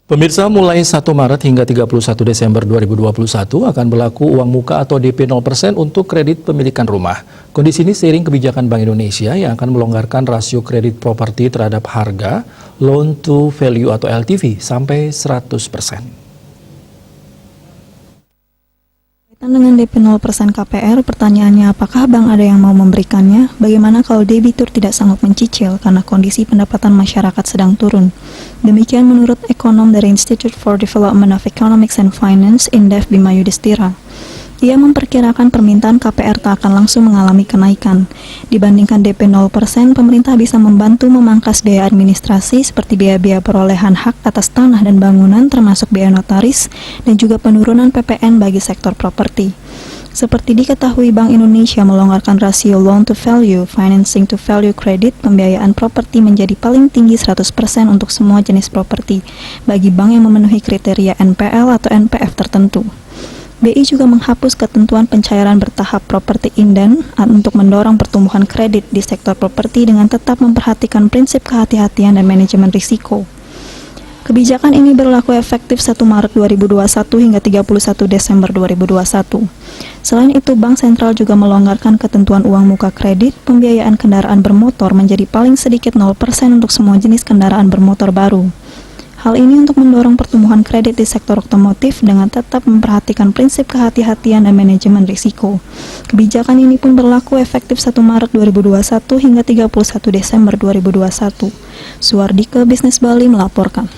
Pemirsa, mulai 1 Maret hingga 31 Desember 2021 akan berlaku uang muka atau DP 0% untuk kredit pemilikan rumah. Kondisi ini seiring kebijakan Bank Indonesia yang akan melonggarkan rasio kredit properti terhadap harga, loan to value atau LTV sampai 100%. Dengan DP 0% KPR, pertanyaannya apakah bank ada yang mau memberikannya? Bagaimana kalau debitur tidak sanggup mencicil karena kondisi pendapatan masyarakat sedang turun? Demikian menurut ekonom dari Institute for Development of Economics and Finance, Indef Bima Yudhistira. Ia memperkirakan permintaan KPR tak akan langsung mengalami kenaikan. Dibandingkan DP 0%, pemerintah bisa membantu memangkas biaya administrasi seperti biaya-biaya perolehan hak atas tanah dan bangunan termasuk biaya notaris dan juga penurunan PPN bagi sektor properti. Seperti diketahui, Bank Indonesia melonggarkan rasio loan to value, financing to value credit, pembiayaan properti menjadi paling tinggi 100% untuk semua jenis properti bagi bank yang memenuhi kriteria NPL atau NPF tertentu. BI juga menghapus ketentuan pencairan bertahap properti inden untuk mendorong pertumbuhan kredit di sektor properti dengan tetap memperhatikan prinsip kehati-hatian dan manajemen risiko. Kebijakan ini berlaku efektif 1 Maret 2021 hingga 31 Desember 2021. Selain itu, Bank Sentral juga melonggarkan ketentuan uang muka kredit, pembiayaan kendaraan bermotor menjadi paling sedikit 0% untuk semua jenis kendaraan bermotor baru. Hal ini untuk mendorong pertumbuhan kredit di sektor otomotif dengan tetap memperhatikan prinsip kehati-hatian dan manajemen risiko. Kebijakan ini pun berlaku efektif 1 Maret 2021 hingga 31 Desember 2021. Suardike Bisnis Bali melaporkan.